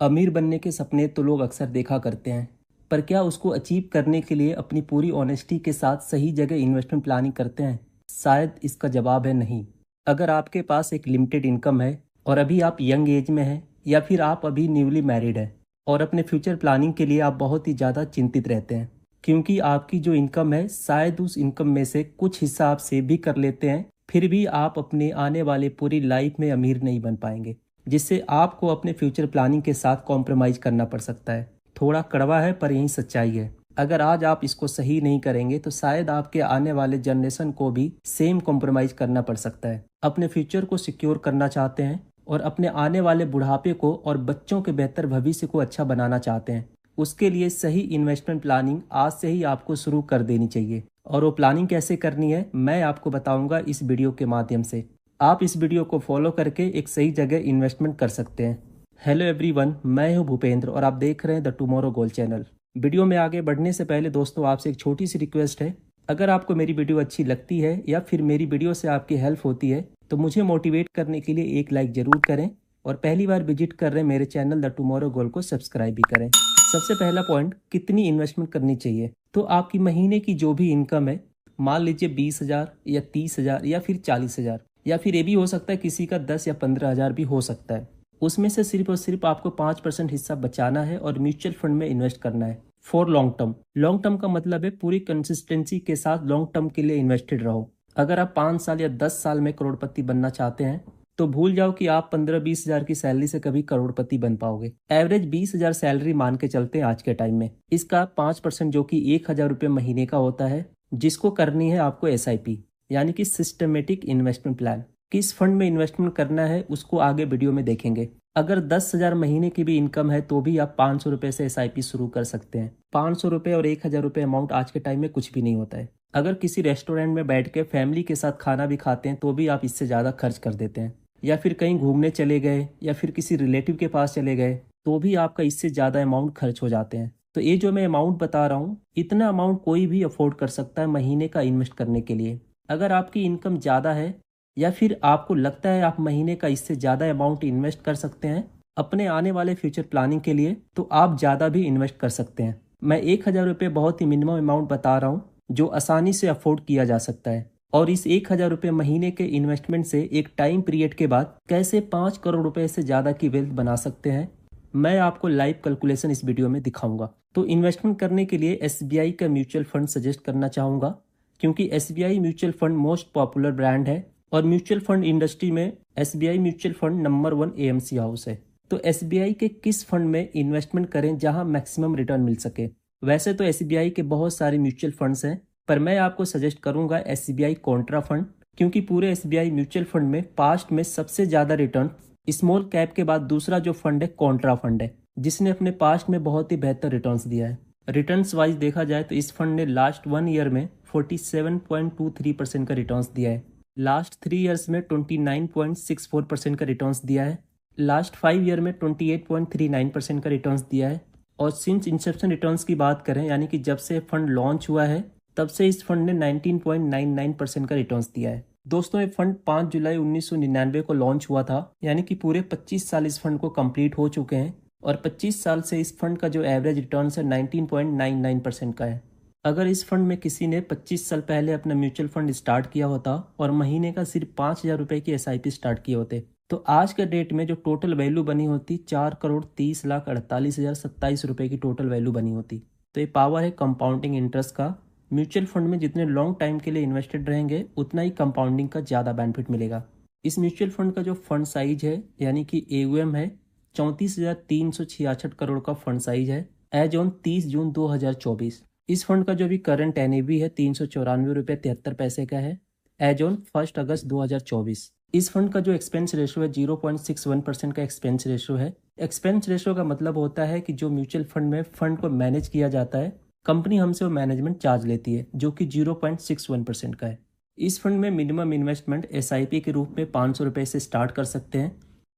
अमीर बनने के सपने तो लोग अक्सर देखा करते हैं, पर क्या उसको अचीव करने के लिए अपनी पूरी ऑनेस्टी के साथ सही जगह इन्वेस्टमेंट प्लानिंग करते हैं? शायद इसका जवाब है नहीं। अगर आपके पास एक लिमिटेड इनकम है और अभी आप यंग एज में हैं, या फिर आप अभी न्यूली मैरिड हैं और अपने फ्यूचर प्लानिंग के लिए आप बहुत ही ज़्यादा चिंतित रहते हैं, क्योंकि आपकी जो इनकम है शायद उस इनकम में से कुछ हिस्सा आप सेव भी कर लेते हैं, फिर भी आप अपने आने वाले पूरी लाइफ में अमीर नहीं बन पाएंगे, जिससे आपको अपने फ्यूचर प्लानिंग के साथ कॉम्प्रोमाइज़ करना पड़ सकता है। थोड़ा कड़वा है पर यही सच्चाई है। अगर आज आप इसको सही नहीं करेंगे तो शायद आपके आने वाले जनरेशन को भी सेम कॉम्प्रोमाइज़ करना पड़ सकता है। अपने फ्यूचर को सिक्योर करना चाहते हैं और अपने आने वाले बुढ़ापे को और बच्चों के बेहतर भविष्य को अच्छा बनाना चाहते हैं, उसके लिए सही इन्वेस्टमेंट प्लानिंग आज से ही आपको शुरू कर देनी चाहिए। और वो प्लानिंग कैसे करनी है मैं आपको बताऊंगा इस वीडियो के माध्यम से। आप इस वीडियो को फॉलो करके एक सही जगह इन्वेस्टमेंट कर सकते हैं। हेलो एवरीवन, मैं हूं भूपेंद्र और आप देख रहे हैं the tomorrow goal channel. Video में आगे बढ़ने से पहले दोस्तों आपसे एक छोटी सी रिक्वेस्ट है। अगर आपको मेरी वीडियो अच्छी लगती है या फिर मेरी वीडियो से आपकी हेल्प होती है तो मुझे मोटिवेट करने के लिए एक लाइक ज़रूर करें, और पहली बार विजिट कर रहे मेरे चैनल द टुमारो गोल को सब्सक्राइब भी करें। सबसे पहला पॉइंट, कितनी इन्वेस्टमेंट करनी चाहिए। तो आपकी महीने की जो भी इनकम है, मान लीजिए 20,000 या 30,000 या फिर 40,000, या फिर ये भी हो सकता है किसी का 10 या 15,000 भी हो सकता है, उसमें से सिर्फ और सिर्फ आपको 5% हिस्सा बचाना है और म्यूचुअल फंड में इन्वेस्ट करना है for long term. Long term का मतलब है पूरी कंसिस्टेंसी के साथ लॉन्ग टर्म के लिए इन्वेस्टेड रहो। अगर आप 5 साल या 10 साल में करोड़पति बनना चाहते हैं तो भूल जाओ कि आप 15-20 हजार की सैलरी से कभी करोड़पति बन पाओगे। एवरेज 20,000 सैलरी मान के चलते हैं आज के टाइम में। इसका 5% जो कि 1,000 रुपये महीने का होता है, जिसको करनी है आपको SIP यानी कि सिस्टमेटिक इन्वेस्टमेंट प्लान। किस फंड में इन्वेस्टमेंट करना है उसको आगे वीडियो में देखेंगे। अगर 10,000 महीने की भी इनकम है तो भी आप 500 रुपये से SIP शुरू कर सकते हैं। 500 रुपये और 1,000 रुपये अमाउंट आज के टाइम में कुछ भी नहीं होता है। अगर किसी रेस्टोरेंट में बैठ के फैमिली के साथ खाना भी खाते हैं तो भी आप इससे ज़्यादा खर्च कर देते हैं, या फिर कहीं घूमने चले गए या फिर किसी रिलेटिव के पास चले गए तो भी आपका इससे ज़्यादा अमाउंट खर्च हो जाते हैं। तो ये जो मैं अमाउंट बता रहा हूँ, इतना अमाउंट कोई भी अफोर्ड कर सकता है महीने का इन्वेस्ट करने के लिए। अगर आपकी इनकम ज़्यादा है या फिर आपको लगता है आप महीने का इससे ज़्यादा अमाउंट इन्वेस्ट कर सकते हैं अपने आने वाले फ्यूचर प्लानिंग के लिए, तो आप ज़्यादा भी इन्वेस्ट कर सकते हैं। मैं 1,000 रुपये बहुत ही मिनिमम अमाउंट बता रहा हूँ जो आसानी से अफोर्ड किया जा सकता है, और इस 1,000 रुपये महीने के इन्वेस्टमेंट से एक टाइम पीरियड के बाद कैसे 5 करोड़ रुपए से ज़्यादा की वेल्थ बना सकते हैं, मैं आपको लाइव कैलकुलेशन इस वीडियो में दिखाऊंगा। तो इन्वेस्टमेंट करने के लिए SBI का म्यूचुअल फंड सजेस्ट करना चाहूँगा, क्योंकि SBI mutual fund most popular brand है और म्यूचुअल फंड इंडस्ट्री में SBI mutual fund number 1 AMC house है। तो SBI के किस फंड में इन्वेस्टमेंट करें जहां मैक्सिमम रिटर्न मिल सके। वैसे तो SBI के बहुत सारे म्यूचुअल फंड्स हैं, पर मैं आपको सजेस्ट करूंगा SBI कॉन्ट्रा फंड, क्योंकि पूरे SBI म्यूचुअल फंड में पास्ट में सबसे ज़्यादा रिटर्न स्मॉल कैप के बाद दूसरा जो फंड है कॉन्ट्रा फंड है, जिसने अपने पास्ट में बहुत ही बेहतर रिटर्न्स दिया है। रिटर्न्स वाइज देखा जाए तो इस फंड ने लास्ट 1 ईयर में 47.23% का रिटर्न्स दिया है, लास्ट 3 ईयर्स में 29.64% का रिटर्न्स दिया है, लास्ट 5 ईयर में 28.39% का रिटर्न्स दिया है, और सिंस इंसेप्शन रिटर्न्स की बात करें यानी कि जब से फंड लॉन्च हुआ है तब से इस फंड ने 19.99% का रिटर्न्स दिया है। दोस्तों, ये फंड 5 जुलाई 1999 को लॉन्च हुआ था, यानी कि पूरे 25 साल इस फंड को कंप्लीट हो चुके हैं, और 25 साल से इस फंड का जो एवरेज रिटर्न है 19.99% का है। अगर इस फंड में किसी ने 25 साल पहले अपना म्यूचुअल फंड स्टार्ट किया होता और महीने का सिर्फ 5,000 रुपये की SIP स्टार्ट किए होते, तो आज के डेट में जो टोटल वैल्यू बनी होती 4,30,48,027 रुपये की टोटल वैल्यू बनी होती। तो ये पावर है कंपाउंडिंग इंटरेस्ट का। म्यूचुअल फंड में जितने लॉन्ग टाइम के लिए इन्वेस्टेड रहेंगे उतना ही कंपाउंडिंग का ज़्यादा बेनिफिट मिलेगा। इस म्यूचुअल फंड का जो फंड साइज है यानी कि AUM है 34,366 करोड़ का फंड साइज है एज ऑन 30 जून 2024। इस फंड का जो भी करंट NAV है 394.73 का है एज ऑन 1 अगस्त 2024। इस फंड का जो एक्सपेंस रेशो है 0.61% का एक्सपेंस रेशो है। एक्सपेंस रेशो का मतलब होता है कि जो म्यूचुअल फंड में फंड को मैनेज किया जाता है, कंपनी हमसे वो मैनेजमेंट चार्ज लेती है, जो कि 0.61% का है। इस फंड में मिनिमम इन्वेस्टमेंट SIP के रूप में 500 रुपये से स्टार्ट कर सकते हैं,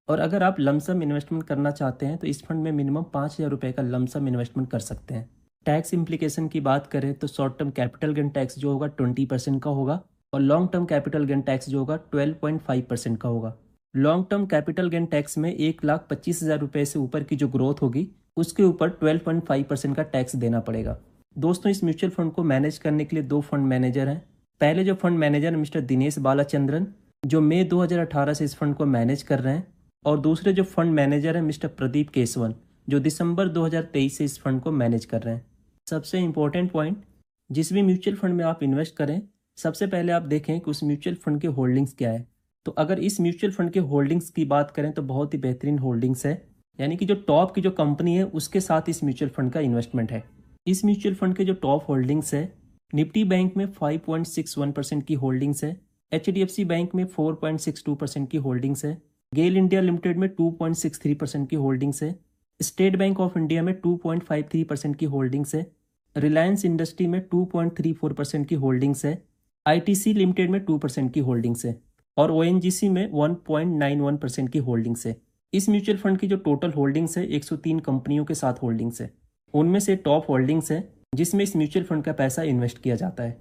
और अगर आप लमसम इन्वेस्टमेंट करना चाहते हैं तो इस फंड में मिनिमम 5,000 रुपये का लमसम इन्वेस्टमेंट कर सकते हैं। टैक्स इम्प्लीकेशन की बात करें तो short term capital gain tax जो होगा 20% का होगा, और long term capital gain tax जो होगा 12.5% का होगा। Long term capital gain tax में 1,25,000 रुपये से ऊपर की जो ग्रोथ होगी उसके ऊपर 12.5% का टैक्स देना पड़ेगा। दोस्तों, इस म्यूचुअल फंड को मैनेज करने के लिए 2 फंड मैनेजर हैं। पहले जो fund manager mister Dinesh Balachandran, जो मई 2018 से इस फंड को मैनेज कर रहे हैं, और दूसरे जो फंड मैनेजर हैं मिस्टर प्रदीप केसवन, जो दिसंबर 2023 से इस फंड को मैनेज कर रहे हैं। सबसे इम्पोर्टेंट पॉइंट, जिस भी म्यूचुअल फंड में आप इन्वेस्ट करें, सबसे पहले आप देखें कि उस म्यूचुअल फंड के होल्डिंग्स क्या है। तो अगर इस म्यूचुअल फंड के होल्डिंग्स की बात करें तो बहुत ही बेहतरीन होल्डिंग्स है, यानी कि जो टॉप की जो कंपनी है उसके साथ इस म्यूचुअल फंड का इन्वेस्टमेंट है। इस म्यूचुअल फंड के जो टॉप होल्डिंग्स है, निफ्टी बैंक में 5.61% की होल्डिंग्स है, HDFC बैंक में 4.62% की होल्डिंग्स है, गेल इंडिया लिमिटेड में 2.63% की होल्डिंग्स है, स्टेट बैंक ऑफ इंडिया में 2.53% की होल्डिंग्स है, रिलायंस इंडस्ट्री में 2.34% की होल्डिंग्स है, ITC लिमिटेड में 2% की होल्डिंग्स है, और ONGC में 1.91% की होल्डिंग्स है। इस म्यूचुअल फंड की जो टोटल होल्डिंग्स है 103 कंपनियों के साथ होल्डिंग्स है। उनमें से टॉप होल्डिंग्स है जिसमें इस म्यूचुअल फंड का पैसा इन्वेस्ट किया जाता है।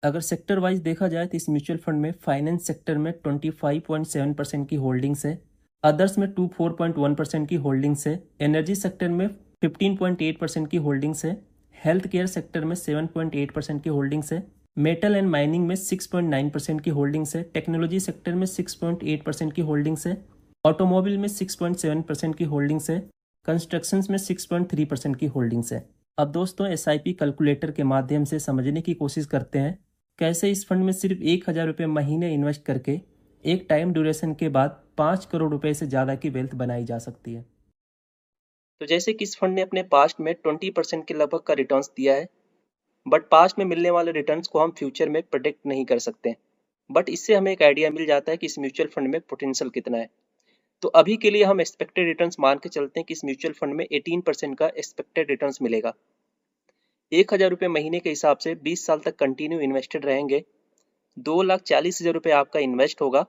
अगर सेक्टर वाइज देखा जाए तो इस म्यूचुअल फंड में फाइनेंस सेक्टर में 25.7% की होल्डिंग्स है, अदर्स में 4.1% की होल्डिंग्स है, एनर्जी सेक्टर में 15.8% की होल्डिंग्स है, हेल्थ केयर सेक्टर में 7.8% की होल्डिंग्स है, मेटल एंड माइनिंग में 6.9% की होल्डिंग्स है, टेक्नोलॉजी सेक्टर में 6.8% की होल्डिंग्स है, ऑटोमोबाइल में 6.7% की होल्डिंग्स है, कंस्ट्रक्शंस में 6.3% की होल्डिंग्स है। अब दोस्तों, SIP कैलकुलेटर के माध्यम से समझने की कोशिश करते हैं कैसे इस फंड में सिर्फ 1,000 रुपये महीने इन्वेस्ट करके एक टाइम ड्यूरेशन के बाद 5 करोड़ रुपए से ज़्यादा की वेल्थ बनाई जा सकती है। तो जैसे कि इस फंड ने अपने पास्ट में 20% के लगभग का रिटर्न्स दिया है, बट पास्ट में मिलने वाले रिटर्न्स को हम फ्यूचर में प्रेडिक्ट नहीं कर सकते, बट इससे हमें एक आइडिया मिल जाता है कि इस म्यूचुअल फंड में पोटेंशियल कितना है। तो अभी के लिए हम एक्सपेक्टेड रिटर्न्स मान के चलते हैं कि इस म्यूचुअल फंड में 18% का एक्सपेक्टेड रिटर्न्स मिलेगा। 1,000 रुपये महीने के हिसाब से 20 साल तक कंटिन्यू इन्वेस्टेड रहेंगे, 2,40,000 रुपये आपका इन्वेस्ट होगा।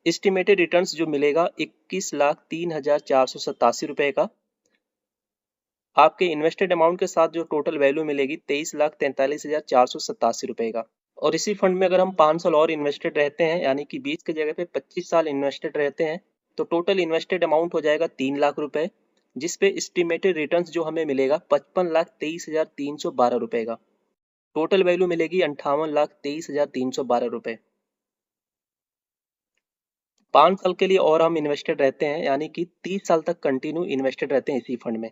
एस्टिमेटेड रिटर्न्स जो मिलेगा 21,03,487 रुपये का। आपके इन्वेस्टेड अमाउंट के साथ जो टोटल वैल्यू मिलेगी 23,43,487 रुपये का। और इसी फंड में अगर हम 5 साल और इन्वेस्टेड रहते हैं, यानी कि 20 की जगह पे 25 साल इन्वेस्टेड रहते हैं, तो टोटल इन्वेस्टेड अमाउंट हो जाएगा 3 लाख रुपए, जिस पे एस्टिमेटेड रिटर्न्स जो हमें मिलेगा 55,23,312 रुपए का। टोटल वैल्यू मिलेगी 58,23,312 रुपए। 5 साल के लिए और हम इन्वेस्टेड रहते हैं, यानी कि 30 साल तक कंटिन्यू इन्वेस्टेड रहते हैं इसी फंड में।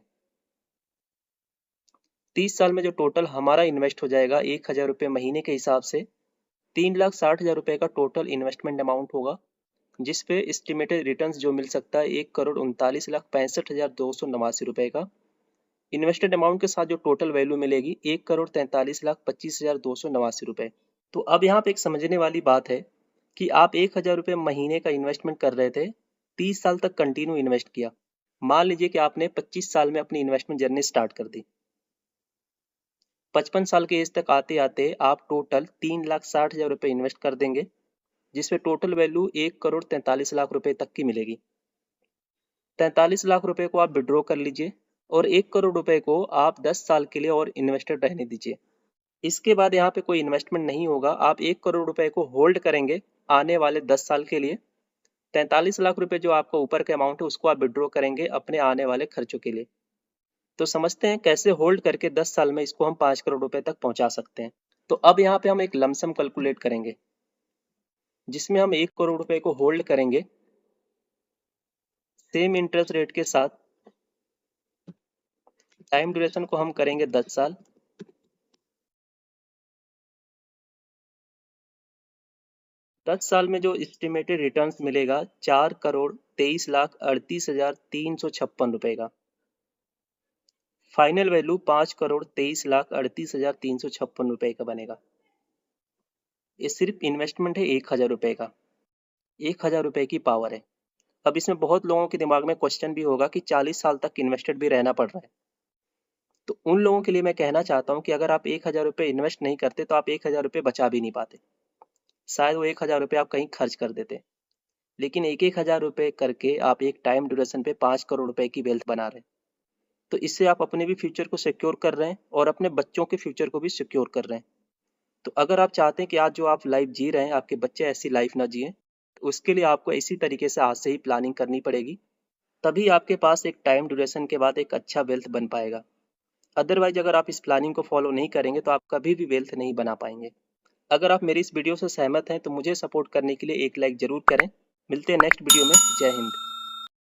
30 साल में जो टोटल हमारा इन्वेस्ट हो जाएगा 1,000 रुपये महीने के हिसाब से 3,60,000 रुपये का टोटल इन्वेस्टमेंट अमाउंट होगा, जिस पे एस्टिमेटेड रिटर्न्स जो मिल सकता है 1,39,65,289 रुपये का। इन्वेस्टेड अमाउंट के साथ जो टोटल वैल्यू मिलेगी 1,43,25,289 रुपये। तो अब यहाँ पे एक समझने वाली बात है कि आप 1,000 रुपये महीने का इन्वेस्टमेंट कर रहे थे, 30 साल तक कंटिन्यू इन्वेस्ट किया। मान लीजिए कि आपने 25 साल में अपनी इन्वेस्टमेंट जर्नी स्टार्ट कर दी। 55 साल के एज तक आते आते आप टोटल 3,60,000 रुपये इन्वेस्ट कर देंगे, जिसमें टोटल वैल्यू 1,43,00,000 रुपए तक की मिलेगी। 43 लाख रुपए को आप विड्रॉ कर लीजिए और 1 करोड़ रुपए को आप 10 साल के लिए और इन्वेस्टेड रहने दीजिए। इसके बाद यहाँ पे कोई इन्वेस्टमेंट नहीं होगा, आप 1 करोड़ रुपए को होल्ड करेंगे आने वाले 10 साल के लिए। 43 लाख रुपए जो आपका ऊपर का अमाउंट है उसको आप विड्रॉ करेंगे अपने आने वाले खर्चों के लिए। तो समझते हैं कैसे होल्ड करके 10 साल में इसको हम 5 करोड़ रुपए तक पहुंचा सकते हैं। तो अब यहाँ पे हम एक लमसम कैलकुलेट करेंगे, जिसमें हम 1 करोड़ रुपए को होल्ड करेंगे सेम इंटरेस्ट रेट के साथ। टाइम ड्यूरेशन को हम करेंगे 10 साल। दस साल में जो एस्टिमेटेड रिटर्न्स मिलेगा 4,23,38,356 रुपए का। फाइनल वैल्यू 5,23,38,356 रुपए का बनेगा। ये सिर्फ इन्वेस्टमेंट है 1,000 रुपए का। 1,000 रुपए की पावर है। अब इसमें बहुत लोगों के दिमाग में क्वेश्चन भी होगा कि 40 साल तक इन्वेस्टेड भी रहना पड़ रहा है। तो उन लोगों के लिए मैं कहना चाहता हूँ कि अगर आप 1,000 रुपये इन्वेस्ट नहीं करते तो आप 1,000 रुपये बचा भी नहीं पाते। शायद वो 1,000 रुपये आप कहीं खर्च कर देते, लेकिन 1,000 रुपये करके आप एक टाइम ड्यूरेशन पे 5 करोड़ रुपए की वेल्थ बना रहे हैं। तो इससे आप अपने भी फ्यूचर को सिक्योर कर रहे हैं और अपने बच्चों के फ्यूचर को भी सिक्योर कर रहे हैं। तो अगर आप चाहते हैं कि आज जो आप लाइफ जी रहे हैं आपके बच्चे ऐसी लाइफ ना जिए, उसके लिए आपको इसी तरीके से आज से ही प्लानिंग करनी पड़ेगी, तभी आपके पास एक टाइम ड्यूरेशन के बाद एक अच्छा वेल्थ बन पाएगा। अदरवाइज अगर आप इस प्लानिंग को फॉलो नहीं करेंगे तो आप कभी भी वेल्थ नहीं बना पाएंगे। अगर आप मेरी इस वीडियो से सहमत हैं तो मुझे सपोर्ट करने के लिए एक लाइक जरूर करें। मिलते हैं नेक्स्ट वीडियो में। जय हिंद।